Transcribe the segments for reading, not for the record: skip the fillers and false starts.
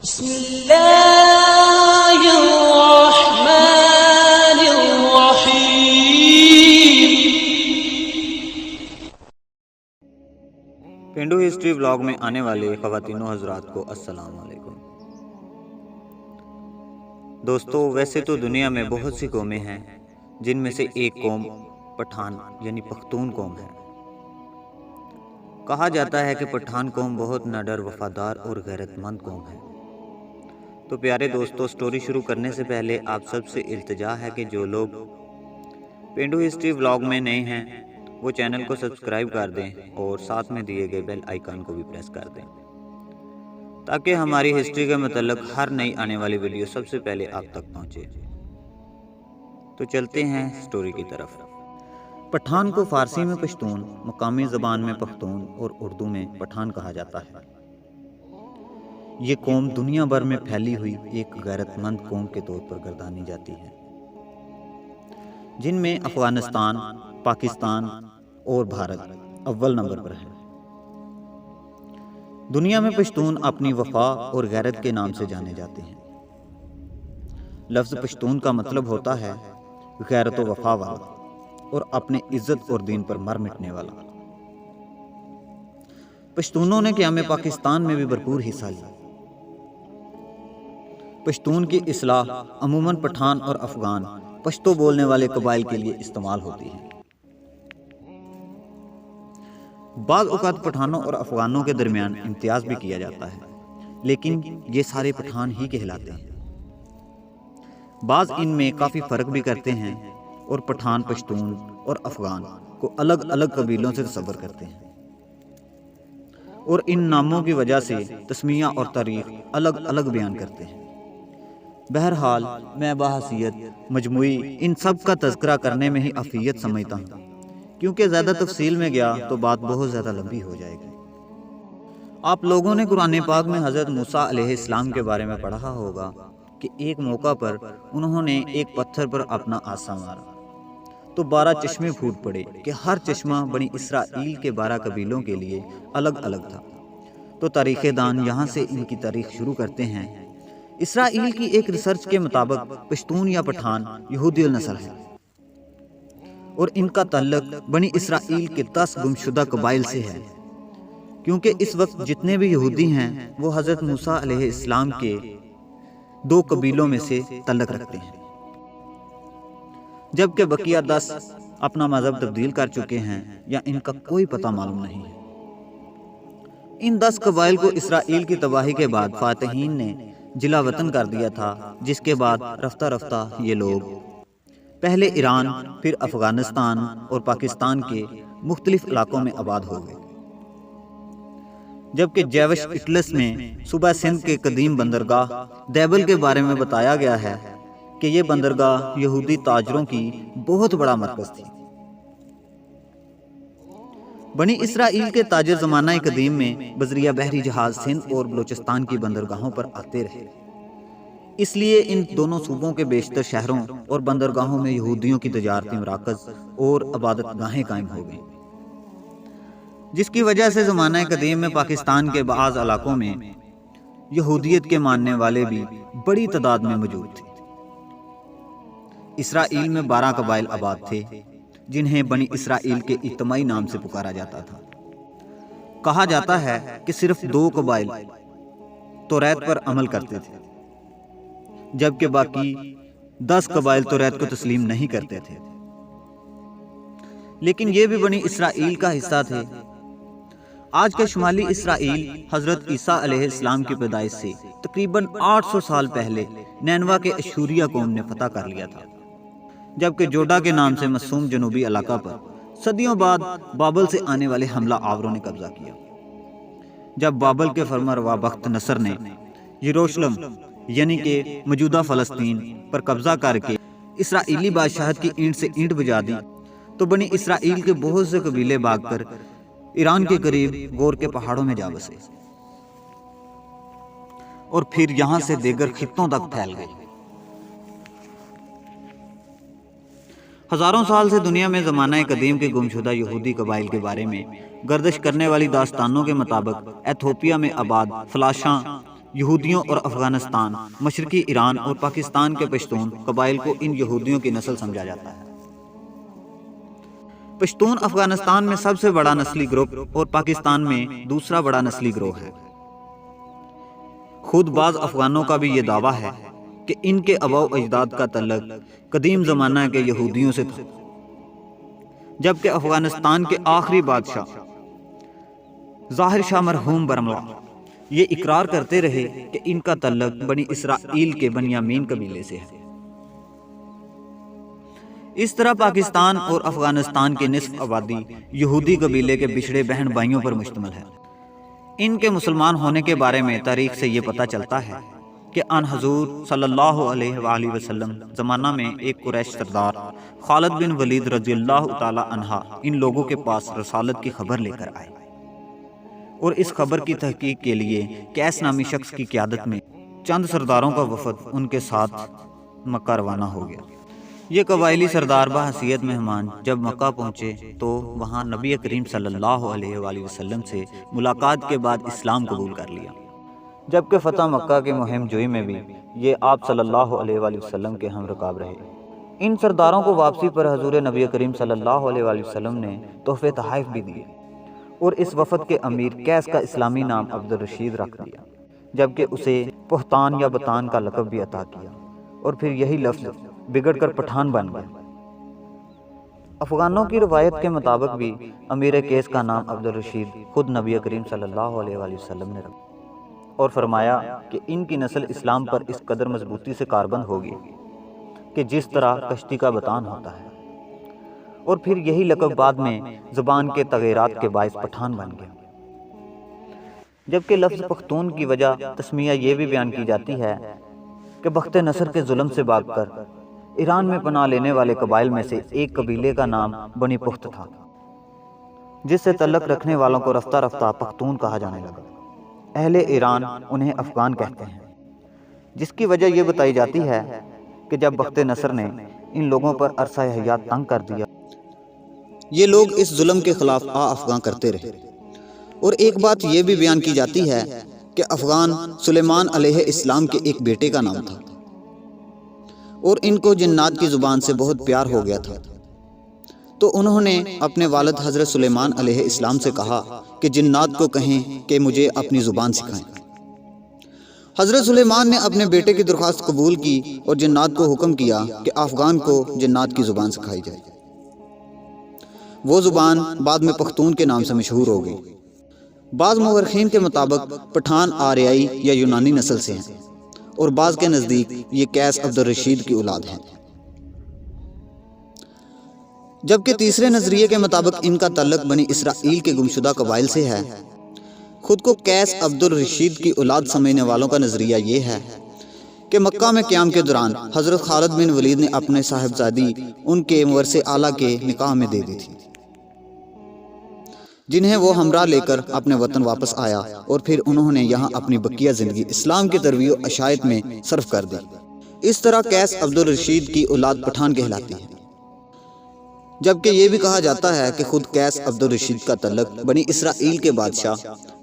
بسم اللہ الرحمن الرحیم۔ پینڈو ہسٹری بلاگ میں آنے والے خواتین و حضرات کو السلام علیکم۔ دوستو، ویسے تو دنیا میں بہت سی قومیں ہیں جن میں سے ایک قوم پٹھان یعنی پختون قوم ہے۔ کہا جاتا ہے کہ پٹھان قوم بہت نڈر، وفادار اور غیرت مند قوم ہے۔ تو پیارے دوستو، سٹوری شروع کرنے سے پہلے آپ سب سے التجا ہے کہ جو لوگ پینڈو ہسٹری بلاگ میں نئے ہیں وہ چینل کو سبسکرائب کر دیں اور ساتھ میں دیے گئے بیل آئیکن کو بھی پریس کر دیں تاکہ ہماری ہسٹری کے متعلق ہر نئی آنے والی ویڈیو سب سے پہلے آپ تک پہنچے۔ تو چلتے ہیں سٹوری کی طرف۔ پٹھان کو فارسی میں پشتون، مقامی زبان میں پختون اور اردو میں پٹھان کہا جاتا ہے۔ یہ قوم دنیا بھر میں پھیلی ہوئی ایک غیرت مند قوم کے طور پر گردانی جاتی ہے، جن میں افغانستان، پاکستان اور بھارت اول نمبر پر ہے۔ دنیا میں پشتون اپنی وفا اور غیرت کے نام سے جانے جاتے ہیں۔ لفظ پشتون کا مطلب ہوتا ہے غیرت و وفا والا اور اپنے عزت اور دین پر مر مٹنے والا۔ پشتونوں نے قیام پاکستان میں بھی بھرپور حصہ لیا۔ پشتون کی اصطلاح عموماً پٹھان اور افغان پشتو بولنے والے قبائل کے لیے استعمال ہوتی ہے۔ بعض اوقات پٹھانوں اور افغانوں کے درمیان امتیاز بھی کیا جاتا ہے، لیکن یہ سارے پٹھان ہی کہلاتے ہیں۔ بعض ان میں کافی فرق بھی کرتے ہیں اور پٹھان پشتون اور افغان کو الگ الگ قبیلوں سے تصور کرتے ہیں اور ان ناموں کی وجہ سے تسمیہ اور تاریخ الگ الگ بیان کرتے ہیں۔ بہرحال میں بحیثیت مجموعی ان سب کا تذکرہ کرنے میں ہی افیت سمجھتا ہوں، کیونکہ زیادہ تفصیل میں گیا تو بات بہت زیادہ لمبی ہو جائے گی۔ آپ لوگوں نے قرآن پاک میں حضرت موسیٰ علیہ السلام کے بارے میں پڑھا ہوگا کہ ایک موقع پر انہوں نے ایک پتھر پر اپنا عصا مارا تو 12 چشمے پھوٹ پڑے کہ ہر چشمہ بنی اسرائیل کے 12 قبیلوں کے لیے الگ الگ تھا۔ تو تاریخ دان یہاں سے ان کی تاریخ شروع کرتے ہیں۔ اسرائیل کی ایک ریسرچ کے مطابق پشتون یا پٹھان یہودی النسل ہے اور ان کا تعلق بنی اسرائیل کے 10 گمشدہ قبائل سے ہے، کیونکہ اس وقت جتنے بھی یہودی ہیں وہ حضرت موسیٰ علیہ السلام کے 2 قبیلوں میں سے تعلق رکھتے ہیں، جبکہ بقیہ 10 اپنا مذہب تبدیل کر چکے ہیں یا ان کا کوئی پتہ معلوم نہیں ہے۔ ان 10 قبائل کو اسرائیل کی تباہی کے بعد فاتحین نے جلا وطن کر دیا تھا، جس کے بعد رفتہ رفتہ یہ لوگ پہلے ایران، پھر افغانستان اور پاکستان کے مختلف علاقوں میں آباد ہو گئے، جبکہ جیوش اٹلس میں صوبہ سندھ کے قدیم بندرگاہ دیبل کے بارے میں بتایا گیا ہے کہ یہ بندرگاہ یہودی تاجروں کی بہت بڑا مرکز تھی۔ بنی اسرائیل کے تاجر زمانہ قدیم میں بذریعہ بحری جہاز سندھ اور بلوچستان کی بندرگاہوں پر آتے رہے، اس لیے ان دونوں صوبوں کے بیشتر شہروں اور بندرگاہوں میں یہودیوں کی تجارتی مراکز اور عبادت گاہیں قائم ہو گئیں، جس کی وجہ سے زمانہ قدیم میں پاکستان کے بعض علاقوں میں یہودیت کے ماننے والے بھی بڑی تعداد میں موجود تھے۔ اسرائیل میں 12 قبائل آباد تھے جنہیں بنی اسرائیل کے اجتماعی نام سے پکارا جاتا تھا۔ کہا جاتا ہے کہ صرف 2 قبائل توریت پر عمل کرتے تھے، جبکہ باقی 10 قبائل توریت کو تسلیم نہیں کرتے تھے، لیکن یہ بھی بنی اسرائیل کا حصہ تھے۔ آج کا شمالی اسرائیل حضرت عیسیٰ علیہ السلام کی پیدائش سے تقریباً 800 سال پہلے نینوا کے اشوریہ قوم نے فتح کر لیا تھا، جبکہ جوڈا کے نام سے مسوم جنوبی علاقہ پر صدیوں بعد بابل سے آنے والے حملہ آوروں نے قبضہ کیا۔ جب بابل کے فرمانروا بخت نصر نے یروشلم یعنی کہ موجودہ فلسطین پر قبضہ کر کے اسرائیلی بادشاہت کی اینٹ سے اینٹ بجا دی، تو بنی اسرائیل کے بہت سے قبیلے بھاگ کر ایران کے قریب غور کے پہاڑوں میں جا بسے اور پھر یہاں سے دیگر خطوں تک پھیل گئے۔ ہزاروں سال سے دنیا میں زمانہ قدیم کے گمشدہ یہودی قبائل کے بارے میں گردش کرنے والی داستانوں کے مطابق ایتھوپیا میں آباد فلاشاں یہودیوں اور افغانستان، مشرقی ایران اور پاکستان کے پشتون قبائل کو ان یہودیوں کی نسل سمجھا جاتا ہے۔ پشتون افغانستان میں سب سے بڑا نسلی گروپ اور پاکستان میں دوسرا بڑا نسلی گروہ ہے۔ خود بعض افغانوں کا بھی یہ دعویٰ ہے کہ ان کے آباء و اجداد کا تعلق قدیم زمانہ کے یہودیوں سے تھا، جبکہ افغانستان کے آخری بادشاہ ظاہر شاہ مرحوم برملا یہ اقرار کرتے رہے کہ ان کا تعلق بنی اسرائیل کے بنیامین قبیلے سے ہے۔ اس طرح پاکستان اور افغانستان کی نصف آبادی یہودی قبیلے کے بچھڑے بہن بھائیوں پر مشتمل ہے۔ ان کے مسلمان ہونے کے بارے میں تاریخ سے یہ پتہ چلتا ہے کہ آن حضور صلی اللہ علیہ وآلہ وسلم زمانہ میں ایک قریش سردار خالد بن ولید رضی اللہ تعالی عنہ ان لوگوں کے پاس رسالت کی خبر لے کر آئے، اور اس خبر کی تحقیق کے لیے کیس نامی شخص کی قیادت میں چند سرداروں کا وفد ان کے ساتھ مکہ روانہ ہو گیا۔ یہ قبائلی سردار بحیثیت مہمان جب مکہ پہنچے تو وہاں نبی کریم صلی اللہ علیہ وآلہ وسلم سے ملاقات کے بعد اسلام قبول کر لیا، جبکہ فتح مکہ کی مہم جوئی میں بھی یہ آپ صلی اللہ علیہ وآلہ وسلم کے ہم رکاب رہے۔ ان سرداروں کو واپسی پر حضور نبی کریم صلی اللہ علیہ وآلہ وسلم نے تحفے تحائف بھی دیے، اور اس وفد کے امیر کیس کا اسلامی نام عبدالرشید رکھ دیا، جبکہ اسے پہتان یا بتان کا لقب بھی عطا کیا، اور پھر یہی لفظ بگڑ کر پٹھان بن گیا۔ افغانوں کی روایت کے مطابق بھی امیر کیس کا نام عبدالرشید خود نبی کریم صلی اللہ علیہ وآلہ وسلم نے رکھا، اور فرمایا کہ ان کی نسل اسلام پر اس قدر مضبوطی سے کاربند ہوگی کہ جس طرح کشتی کا بتان ہوتا ہے، اور پھر یہی لقب بعد میں زبان کے تغیرات کے باعث پٹھان بن گیا۔ جبکہ لفظ پختون کی وجہ تسمیہ یہ بھی بیان کی جاتی ہے کہ بخت نصر کے ظلم سے بھاگ کر ایران میں پناہ لینے والے قبائل میں سے ایک قبیلے کا نام بنی پخت تھا، جس سے تعلق رکھنے والوں کو رفتہ رفتہ پختون کہا جانے لگا۔ اہل ایران انہیں افغان کہتے ہیں، جس کی وجہ یہ بتائی جاتی ہے کہ جب بخت نصر نے ان لوگوں پر عرصہ حیات تنگ کر دیا، یہ لوگ اس ظلم کے خلاف افغان کرتے رہے۔ اور ایک بات یہ بھی بیان کی جاتی ہے کہ افغان سلیمان علیہ السلام کے ایک بیٹے کا نام تھا، اور ان کو جنات کی زبان سے بہت پیار ہو گیا تھا، تو انہوں نے اپنے والد حضرت سلیمان علیہ السلام سے کہا کہ جنات کو کہیں کہ مجھے اپنی زبان سکھائیں۔ حضرت سلیمان نے اپنے بیٹے کی درخواست قبول کی اور جنات کو حکم کیا کہ افغان کو جنات کی زبان سکھائی جائے۔ وہ زبان بعد میں پختون کے نام سے مشہور ہو گئی۔ بعض مورخین کے مطابق پٹھان آریائی یا یونانی نسل سے ہیں، اور بعض کے نزدیک یہ کیس عبدالرشید کی اولاد ہیں، جبکہ تیسرے نظریے کے مطابق ان کا تعلق بنی اسرائیل کے گمشدہ قبائل سے ہے۔ خود کو کیس عبدالرشید کی اولاد سمجھنے والوں کا نظریہ یہ ہے کہ مکہ میں قیام کے دوران حضرت خالد بن ولید نے اپنے صاحبزادی ان کے مورث اعلیٰ کے نکاح میں دے دی تھی، جنہیں وہ ہمراہ لے کر اپنے وطن واپس آیا، اور پھر انہوں نے یہاں اپنی بقیہ زندگی اسلام کی ترویع و اشاعت میں صرف کر دی۔ اس طرح کیس عبدالرشید کی اولاد پٹھان کہلاتی ہے، جبکہ یہ بھی کہا جاتا ہے کہ خود کیس عبدالرشید کا تعلق بنی اسرائیل کے بادشاہ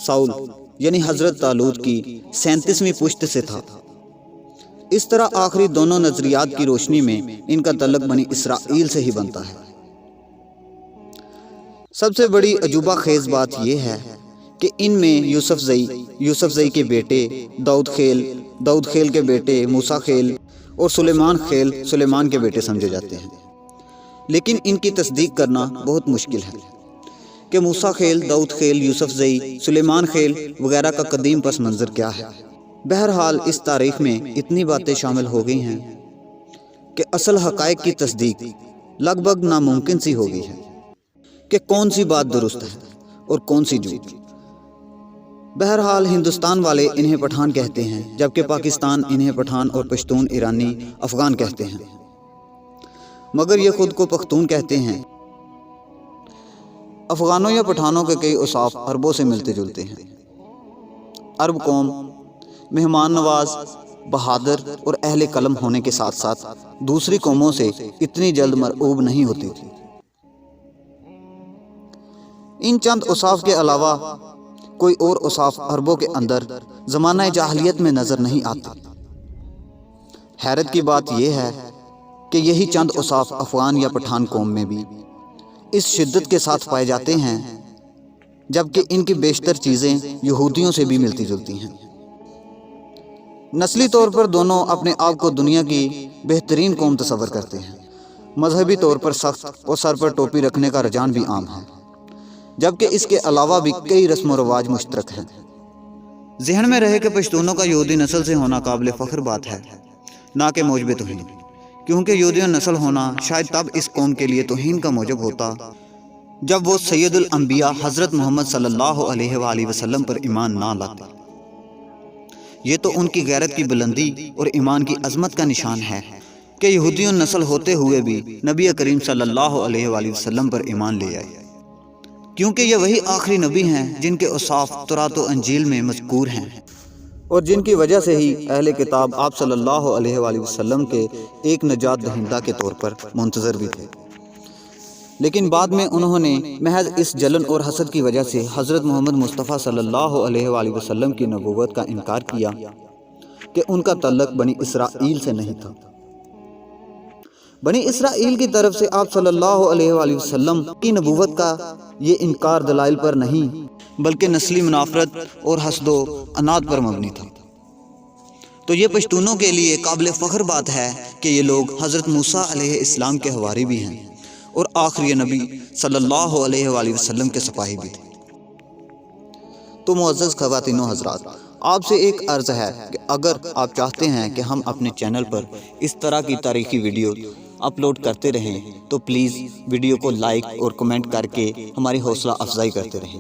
ساؤل یعنی حضرت طالوت کی 37ویں پشت سے تھا۔ اس طرح آخری دونوں نظریات کی روشنی میں ان کا تعلق بنی اسرائیل سے ہی بنتا ہے۔ سب سے بڑی عجوبہ خیز بات یہ ہے کہ ان میں یوسف زئی کے بیٹے داؤد خیل کے بیٹے موسیٰ خیل اور سلیمان کے بیٹے سمجھے جاتے ہیں، لیکن ان کی تصدیق کرنا بہت مشکل ہے کہ موسیٰ خیل، داؤد خیل، یوسف زئی، سلیمان خیل وغیرہ کا قدیم پس منظر کیا ہے۔ بہرحال اس تاریخ میں اتنی باتیں شامل ہو گئی ہیں کہ اصل حقائق کی تصدیق لگ بھگ ناممکن سی ہو گئی ہے کہ کون سی بات درست ہے اور کون سی جھوٹ۔ بہرحال ہندوستان والے انہیں پٹھان کہتے ہیں، جبکہ پاکستان انہیں پٹھان اور پشتون ایرانی افغان کہتے ہیں، مگر یہ خود کو پختون کہتے ہیں۔ افغانوں یا پٹھانوں کے کئی اوصاف عربوں سے ملتے جلتے ہیں۔ عرب قوم مہمان نواز، بہادر اور اہل قلم ہونے کے ساتھ ساتھ دوسری قوموں سے اتنی جلد مرعوب نہیں ہوتی تھی۔ ان چند اوصاف کے علاوہ کوئی اور اوصاف عربوں کے اندر زمانہ جاہلیت میں نظر نہیں آتے۔ حیرت کی بات یہ ہے کہ یہی چند اوصاف افغان یا پٹھان قوم میں بھی اس شدت کے ساتھ پائے جاتے ہیں، جبکہ ان کی بیشتر چیزیں یہودیوں سے بھی ملتی جلتی ہیں۔ نسلی طور پر دونوں اپنے آپ کو دنیا کی بہترین قوم تصور کرتے ہیں۔ مذہبی طور پر سخت اور سر پر ٹوپی رکھنے کا رجحان بھی عام ہے، جبکہ اس کے علاوہ بھی کئی رسم و رواج مشترک ہیں۔ ذہن میں رہے کہ پشتونوں کا یہودی نسل سے ہونا قابل فخر بات ہے، نہ کہ موجب توہین، کیونکہ یہودیوں نسل ہونا شاید تب اس قوم کے لیے توہین کا موجب ہوتا جب وہ سید الانبیاء حضرت محمد صلی اللہ علیہ وآلہ وسلم پر ایمان نہ لاتے۔ یہ تو ان کی غیرت کی بلندی اور ایمان کی عظمت کا نشان ہے کہ یہودیوں نسل ہوتے ہوئے بھی نبی کریم صلی اللہ علیہ وآلہ وسلم پر ایمان لے آئے، کیونکہ یہ وہی آخری نبی ہیں جن کے اوصاف تورات و انجیل میں مذکور ہیں، اور جن کی وجہ سے ہی اہل کتاب آپ صلی اللہ علیہ وآلہ وسلم کے ایک نجات دہندہ کے طور پر منتظر بھی تھے۔ لیکن بعد میں انہوں نے محض اس جلن اور حسد کی وجہ سے حضرت محمد مصطفیٰ صلی اللہ علیہ وآلہ وسلم کی نبوت کا انکار کیا کہ ان کا تعلق بنی اسرائیل سے نہیں تھا۔ بنی اسرائیل کی طرف سے آپ صلی اللہ علیہ وآلہ وسلم کی نبوت کا یہ انکار دلائل پر نہیں بلکہ نسلی منافرت اور حسد و عناد پر مبنی تھا۔ تو یہ پشتونوں کے لیے قابل فخر بات ہے کہ یہ لوگ حضرت موسیٰ علیہ السلام کے حواری بھی ہیں اور آخری نبی صلی اللہ علیہ وآلہ وسلم کے سپاہی بھی تھے۔ تو معزز خواتین و حضرات، آپ سے ایک عرض ہے کہ اگر آپ چاہتے ہیں کہ ہم اپنے چینل پر اس طرح کی تاریخی ویڈیو اپلوڈ کرتے رہیں تو پلیز ویڈیو کو لائک اور کمنٹ کر کے ہماری حوصلہ افزائی کرتے رہیں۔